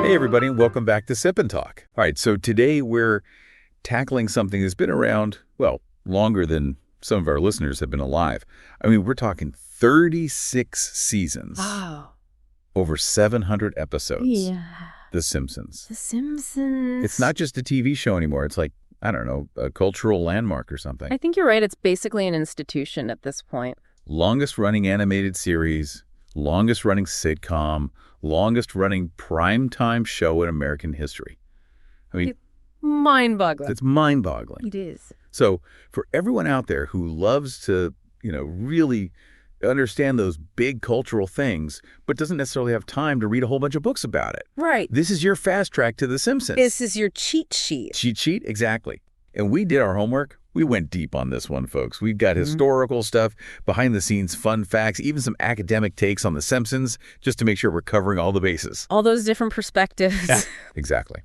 Hey everybody, and welcome back to Sip and Talk. All right, so today we're tackling something that's been around, well, longer than some of our listeners have been alive. I mean, we're talking 36 seasons. Wow. Over 700 episodes. Yeah. The Simpsons. The Simpsons. It's not just a TV show anymore. It's like, I don't know, a cultural landmark or something. I think you're right. It's basically an institution at this point. Longest running animated series, longest running sitcom, longest running primetime show in American history. I mean, mind-boggling. it's mind-boggling. It is. So for everyone out there who loves to, really understand those big cultural things, but doesn't necessarily have time to read a whole bunch of books about it. Right. This is your fast track to The Simpsons. This is your cheat sheet. Cheat sheet, exactly. And we did our homework. We went deep on this one, folks. We've got historical stuff, behind-the-scenes fun facts, even some academic takes on The Simpsons, just to make sure we're covering all the bases. All those different perspectives. Yeah, exactly.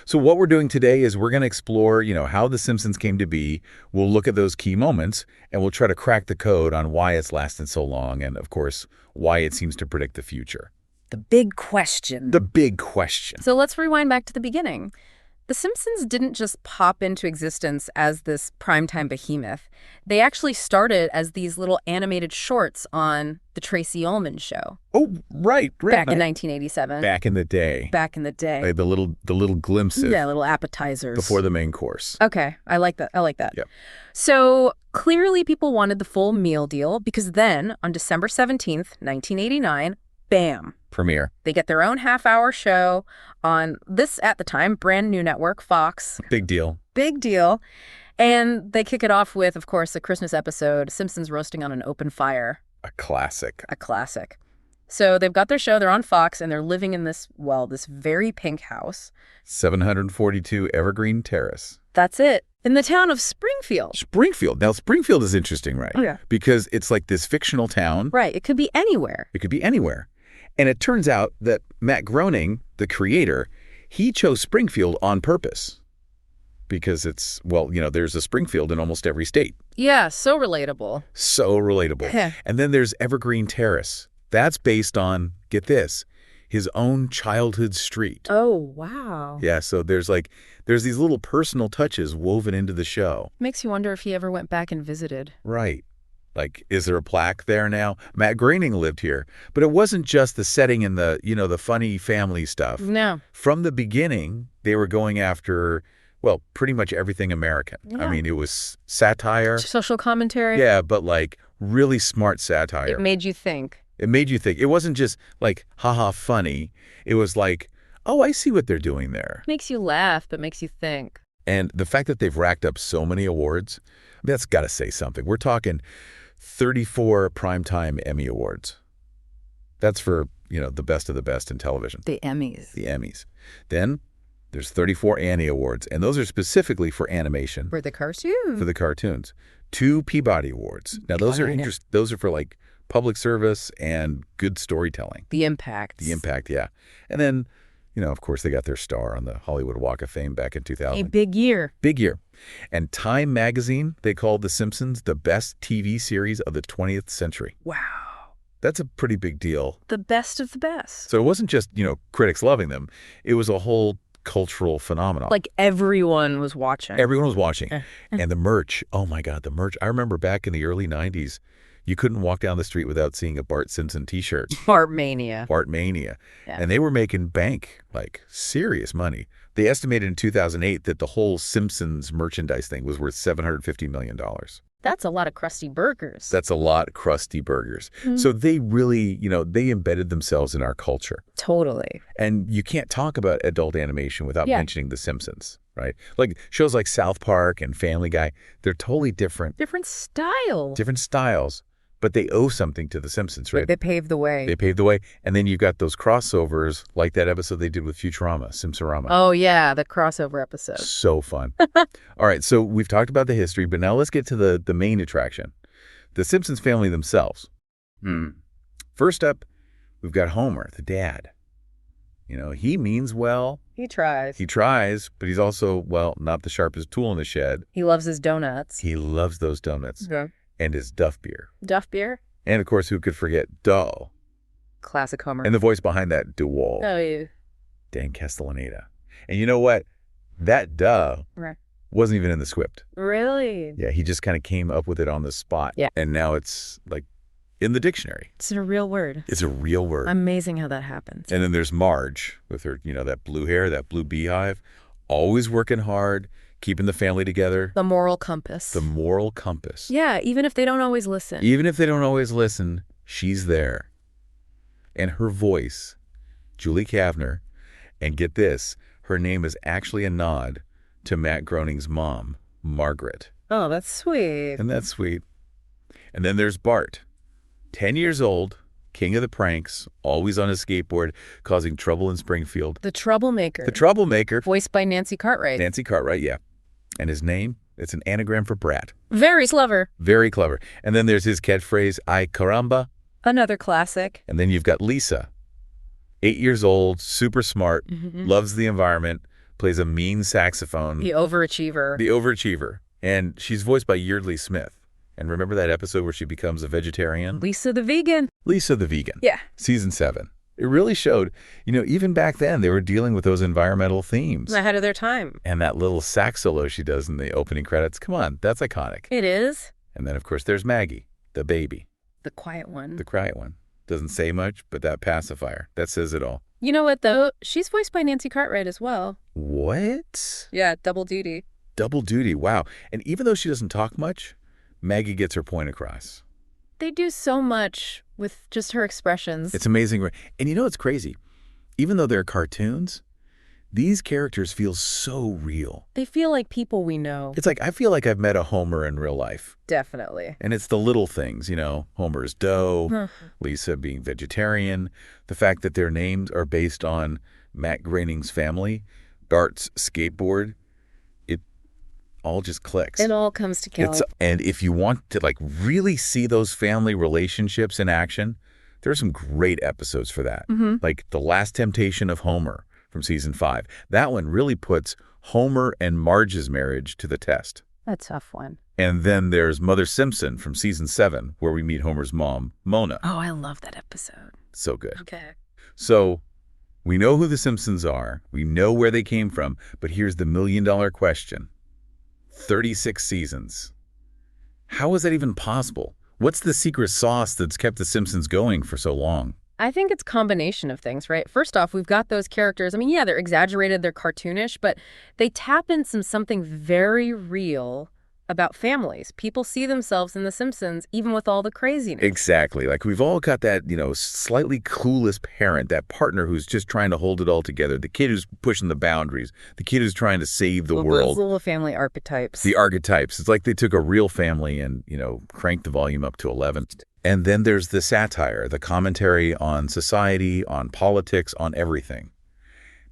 So what we're doing today is we're going to explore, how The Simpsons came to be. We'll look at those key moments, and we'll try to crack the code on why it's lasted so long and, of course, why it seems to predict the future. The big question. The big question. So let's rewind back to the beginning. The Simpsons didn't just pop into existence as this primetime behemoth. They actually started as these little animated shorts on The Tracy Ullman Show. Oh, right. Back in 1987. Back in the day. Back in the day. Like the little glimpses. Yeah, little appetizers. Before the main course. Okay, I like that. Yep. So clearly people wanted the full meal deal because then, on December 17th, 1989, bam. Premiere. They get their own half-hour show on this, at the time, brand new network, Fox. Big deal. Big deal. And they kick it off with, of course, a Christmas episode, Simpsons roasting on an open fire. A classic. A classic. So they've got their show, they're on Fox, and they're living in this very pink house. 742 Evergreen Terrace. That's it. In the town of Springfield. Springfield. Now, Springfield is interesting, right? Oh, yeah. Because it's like this fictional town. Right. It could be anywhere. It could be anywhere. And it turns out that Matt Groening, the creator, he chose Springfield on purpose. Because it's, there's a Springfield in almost every state. Yeah, so relatable. So relatable. And then there's Evergreen Terrace. That's based on, get this, his own childhood street. Oh, wow. Yeah, so there's these little personal touches woven into the show. Makes you wonder if he ever went back and visited. Right. Like, is there a plaque there now? Matt Groening lived here. But it wasn't just the setting and the funny family stuff. No. From the beginning, they were going after, pretty much everything American. Yeah. I mean, it was satire. Social commentary. Yeah, but really smart satire. It made you think. It made you think. It wasn't just haha funny. It was like, oh, I see what they're doing there. Makes you laugh, but makes you think. And the fact that they've racked up so many awards, that's got to say something. We're talking 34 Primetime Emmy Awards. That's for, the best of the best in television. The Emmys. The Emmys. Then there's 34 Annie Awards, and those are specifically for animation. For the cartoons. For the cartoons. 2 Peabody Awards. Now, those are those are for public service and good storytelling. The impact. The impact, yeah. And then, of course, they got their star on the Hollywood Walk of Fame back in 2000. A big year. Big year. And Time magazine, they called The Simpsons the best TV series of the 20th century. Wow. That's a pretty big deal. The best of the best. So it wasn't just, critics loving them. It was a whole cultural phenomenon. Like everyone was watching. Everyone was watching. And the merch, oh my God, the merch. I remember back in the early 90s, you couldn't walk down the street without seeing a Bart Simpson t-shirt. Bartmania. Bartmania. Yeah. And they were making bank, serious money. They estimated in 2008 that the whole Simpsons merchandise thing was worth $750 million. That's a lot of crusty burgers. That's a lot of crusty burgers. So they really, they embedded themselves in our culture. Totally. And you can't talk about adult animation without mentioning The Simpsons, right? Like shows like South Park and Family Guy, they're totally different. Different style. Different styles. But they owe something to The Simpsons, right? They paved the way. They paved the way. And then you've got those crossovers, like that episode they did with Futurama, Simpsorama. Oh, yeah, the crossover episode. So fun. All right, so we've talked about the history, but now let's get to the main attraction, the Simpsons family themselves. First up, we've got Homer, the dad. He means well. He tries. He tries, but he's also, not the sharpest tool in the shed. He loves his donuts. He loves those donuts. Yeah. And his Duff beer. Duff beer? And, of course, who could forget Dull? Classic Homer. And the voice behind that, DeWalt. Oh, yeah. Dan Castellaneta. And you know what? That Right. wasn't even in the script. Really? Yeah, he just kind of came up with it on the spot. Yeah. And now it's like in the dictionary. It's a real word. It's a real word. Amazing how that happens. And then there's Marge with her, that blue hair, that blue beehive, always working hard, keeping the family together. The moral compass. The moral compass. Yeah, even if they don't always listen. Even if they don't always listen, she's there. And her voice, Julie Kavner, and get this, her name is actually a nod to Matt Groening's mom, Margaret. Oh, that's sweet. And that's sweet. And then there's Bart, 10 years old, king of the pranks, always on his skateboard, causing trouble in Springfield. The troublemaker. The troublemaker. Voiced by Nancy Cartwright. Nancy Cartwright, yeah. And his name, it's an anagram for brat. Very clever. Very clever. And then there's his catchphrase, ay caramba. Another classic. And then you've got Lisa, 8 years old, super smart, loves the environment, plays a mean saxophone. The overachiever. The overachiever. And she's voiced by Yeardley Smith. And remember that episode where she becomes a vegetarian? Lisa the vegan. Lisa the vegan. Yeah. Season 7. It really showed, even back then, they were dealing with those environmental themes. Ahead of their time. And that little sax solo she does in the opening credits, come on, that's iconic. It is. And then, of course, there's Maggie, the baby. The quiet one. The quiet one. Doesn't say much, but that pacifier, that says it all. You know what, though? She's voiced by Nancy Cartwright as well. What? Yeah, double duty. Double duty, wow. And even though she doesn't talk much, Maggie gets her point across. They do so much with just her expressions. It's amazing. And it's crazy. Even though they're cartoons, these characters feel so real. They feel like people we know. It's like, I feel like I've met a Homer in real life. Definitely. And it's the little things, Homer's dough, Lisa being vegetarian, the fact that their names are based on Matt Groening's family, Bart's skateboard. It all just clicks. It all comes together. And if you want to really see those family relationships in action, there are some great episodes for that. Like The Last Temptation of Homer from season 5. That one really puts Homer and Marge's marriage to the test. A tough one. And then there's Mother Simpson from season 7, where we meet Homer's mom, Mona. Oh, I love that episode. So good. Okay. So we know who the Simpsons are. We know where they came from. But here's the million-dollar question. 36 seasons. How is that even possible? What's the secret sauce that's kept the Simpsons going for so long? I think it's a combination of things, right? First off, we've got those characters. I mean, yeah, they're exaggerated, they're cartoonish, but they tap into something very real about families. People see themselves in The Simpsons, even with all the craziness. Exactly. Like, we've all got that, slightly clueless parent, that partner who's just trying to hold it all together, the kid who's pushing the boundaries, the kid who's trying to save the world. Those little family archetypes. The archetypes. It's like they took a real family and, cranked the volume up to 11. And then there's the satire, the commentary on society, on politics, on everything.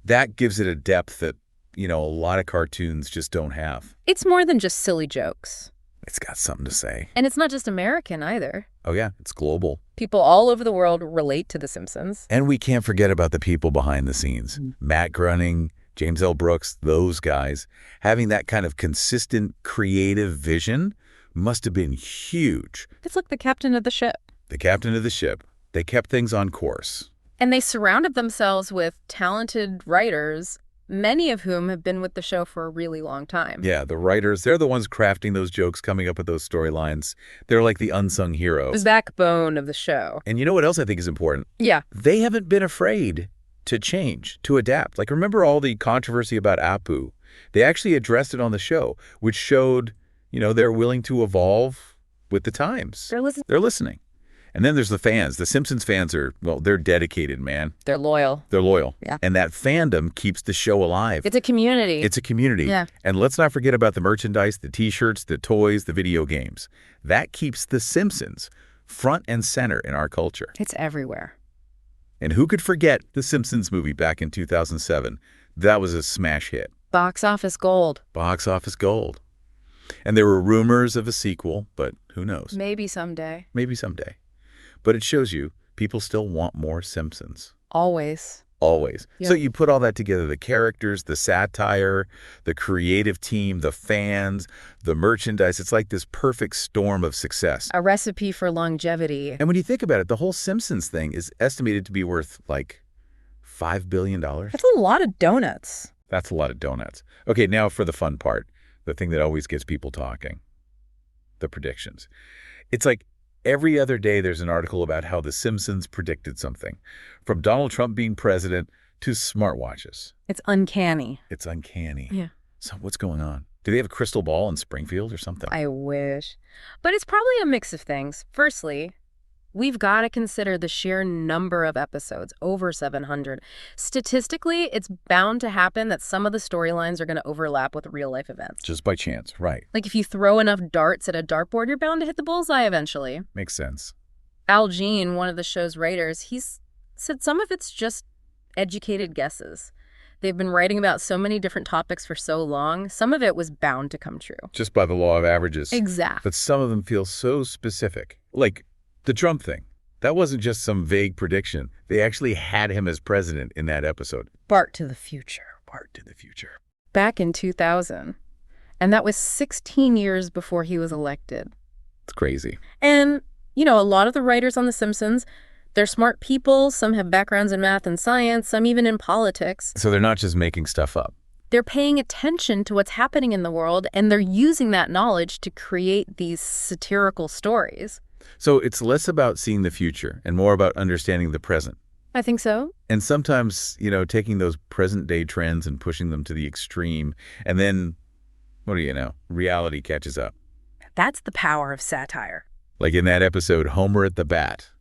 That gives it a depth that, a lot of cartoons just don't have. It's more than just silly jokes. It's got something to say. And it's not just American either. Oh, yeah, it's global. People all over the world relate to The Simpsons. And we can't forget about the people behind the scenes. Matt Groening, James L. Brooks, those guys. Having that kind of consistent creative vision must have been huge. It's like the captain of the ship. The captain of the ship. They kept things on course. And they surrounded themselves with talented writers, many of whom have been with the show for a really long time. Yeah, the writers, they're the ones crafting those jokes, coming up with those storylines. They're like the unsung heroes. The backbone of the show. And you know what else I think is important? Yeah. They haven't been afraid to change, to adapt. Like, remember all the controversy about Apu? They actually addressed it on the show, which showed, they're willing to evolve with the times. They're listening. And then there's the fans. The Simpsons fans they're dedicated, man. They're loyal. They're loyal. Yeah. And that fandom keeps the show alive. It's a community. It's a community. Yeah. And let's not forget about the merchandise, the T-shirts, the toys, the video games. That keeps the Simpsons front and center in our culture. It's everywhere. And who could forget the Simpsons movie back in 2007? That was a smash hit. Box office gold. Box office gold. And there were rumors of a sequel, but who knows? Maybe someday. Maybe someday. But it shows you people still want more Simpsons. Always. Always. Yep. So you put all that together, the characters, the satire, the creative team, the fans, the merchandise. It's like this perfect storm of success. A recipe for longevity. And when you think about it, the whole Simpsons thing is estimated to be worth like $5 billion? That's a lot of donuts. That's a lot of donuts. Okay, now for the fun part, the thing that always gets people talking, the predictions. It's like every other day there's an article about how The Simpsons predicted something, from Donald Trump being president to smartwatches. It's uncanny. It's uncanny. Yeah. So what's going on? Do they have a crystal ball in Springfield or something? I wish. But it's probably a mix of things. Firstly, we've got to consider the sheer number of episodes, over 700. Statistically, it's bound to happen that some of the storylines are going to overlap with real-life events. Just by chance, right. Like if you throw enough darts at a dartboard, you're bound to hit the bullseye eventually. Makes sense. Al Jean, one of the show's writers, he's said some of it's just educated guesses. They've been writing about so many different topics for so long, some of it was bound to come true. Just by the law of averages. Exactly. But some of them feel so specific. Like the Trump thing. That wasn't just some vague prediction. They actually had him as president in that episode. Bart to the future. Bart to the future. Back in 2000. And that was 16 years before he was elected. It's crazy. And, you know, a lot of the writers on The Simpsons, they're smart people. Some have backgrounds in math and science, some even in politics. So they're not just making stuff up. They're paying attention to what's happening in the world, and they're using that knowledge to create these satirical stories. So it's less about seeing the future and more about understanding the present. I think so. And sometimes, you know, taking those present-day trends and pushing them to the extreme, and then, what do you know, reality catches up. That's the power of satire. Like in that episode, Homer at the Bat,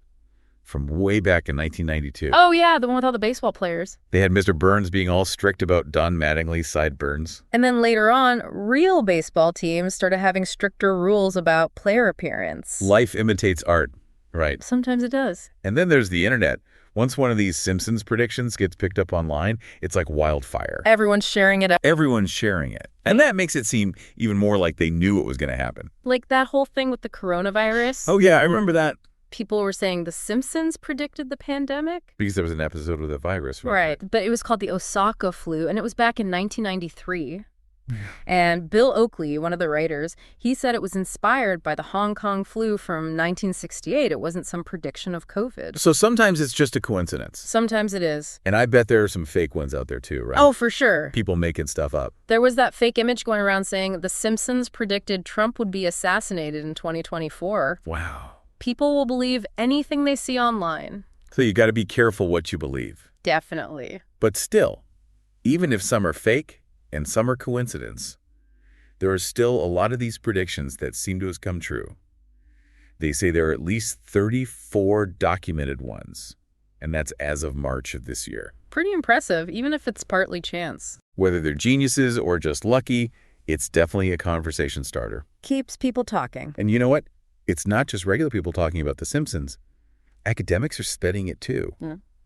from way back in 1992. Oh, yeah, the one with all the baseball players. They had Mr. Burns being all strict about Don Mattingly's sideburns. And then later on, real baseball teams started having stricter rules about player appearance. Life imitates art, right? Sometimes it does. And then there's the internet. Once one of these Simpsons predictions gets picked up online, it's like wildfire. Everyone's sharing it. Everyone's sharing it. And that makes it seem even more like they knew what was going to happen. Like that whole thing with the coronavirus. Oh, yeah, I remember that. People were saying The Simpsons predicted the pandemic. Because there was an episode with a virus, right? Right, but it was called the Osaka flu, and it was back in 1993. And Bill Oakley, one of the writers, he said it was inspired by the Hong Kong flu from 1968. It wasn't some prediction of COVID. So sometimes it's just a coincidence. Sometimes it is. And I bet there are some fake ones out there too, right? Oh, for sure. People making stuff up. There was that fake image going around saying The Simpsons predicted Trump would be assassinated in 2024. Wow. People will believe anything they see online. So you got to be careful what you believe. Definitely. But still, even if some are fake and some are coincidence, there are still a lot of these predictions that seem to have come true. They say there are at least 34 documented ones, and that's as of March of this year. Pretty impressive, even if it's partly chance. Whether they're geniuses or just lucky, it's definitely a conversation starter. Keeps people talking. And you know what? It's not just regular people talking about The Simpsons. Academics are studying it too.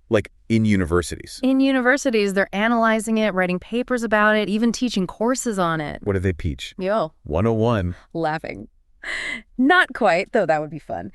Like in universities. In universities, they're analyzing it, writing papers about it, even teaching courses on it. What do they teach? Yo. 101. Laughing. Not quite, though that would be fun.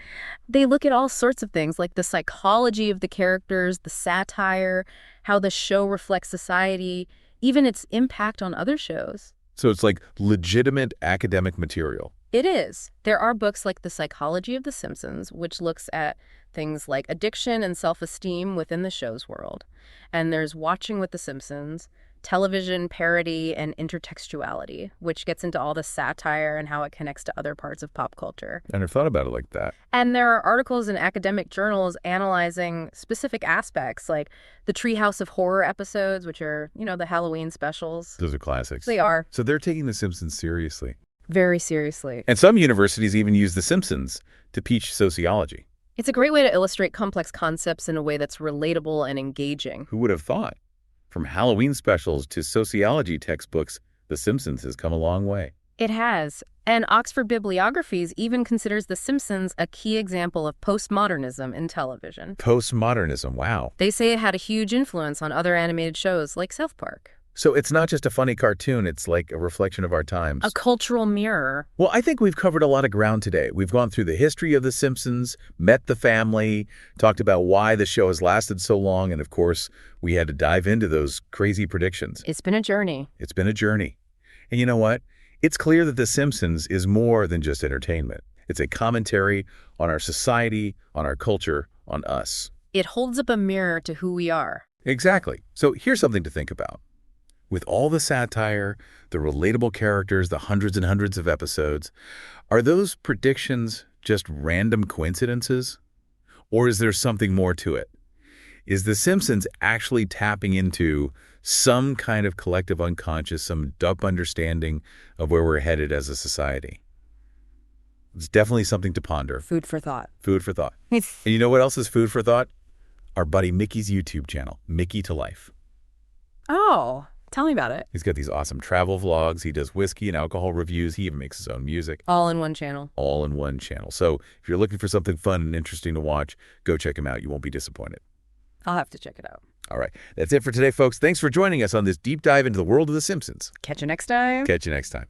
They look at all sorts of things, like the psychology of the characters, the satire, how the show reflects society, even its impact on other shows. So it's like legitimate academic material. It is. There are books like The Psychology of The Simpsons, which looks at things like addiction and self-esteem within the show's world. And there's Watching with The Simpsons, Television, Parody, and Intertextuality, which gets into all the satire and how it connects to other parts of pop culture. I never thought about it like that. And there are articles in academic journals analyzing specific aspects, like the Treehouse of Horror episodes, which are, you know, the Halloween specials. Those are classics. They are. So they're taking The Simpsons seriously. Very seriously. And some universities even use The Simpsons to teach sociology. It's a great way to illustrate complex concepts in a way that's relatable and engaging. Who would have thought? From Halloween specials to sociology textbooks, The Simpsons has come a long way. It has. And Oxford Bibliographies even considers The Simpsons a key example of postmodernism in television. Postmodernism, wow. They say it had a huge influence on other animated shows like South Park. So it's not just a funny cartoon, it's like a reflection of our times. A cultural mirror. Well, I think we've covered a lot of ground today. We've gone through the history of The Simpsons, met the family, talked about why the show has lasted so long, and of course, we had to dive into those crazy predictions. It's been a journey. It's been a journey. And you know what? It's clear that The Simpsons is more than just entertainment. It's a commentary on our society, on our culture, on us. It holds up a mirror to who we are. Exactly. So here's something to think about. With all the satire, the relatable characters, the hundreds and hundreds of episodes, are those predictions just random coincidences? Or is there something more to it? Is The Simpsons actually tapping into some kind of collective unconscious, some deep understanding of where we're headed as a society? It's definitely something to ponder. Food for thought. Food for thought. And you know what else is food for thought? Our buddy Micky's YouTube channel, Micky-to-Life. Oh, tell me about it. He's got these awesome travel vlogs. He does whiskey and alcohol reviews. He even makes his own music. All in one channel. All in one channel. So if you're looking for something fun and interesting to watch, go check him out. You won't be disappointed. I'll have to check it out. All right. That's it for today, folks. Thanks for joining us on this deep dive into the world of The Simpsons. Catch you next time. Catch you next time.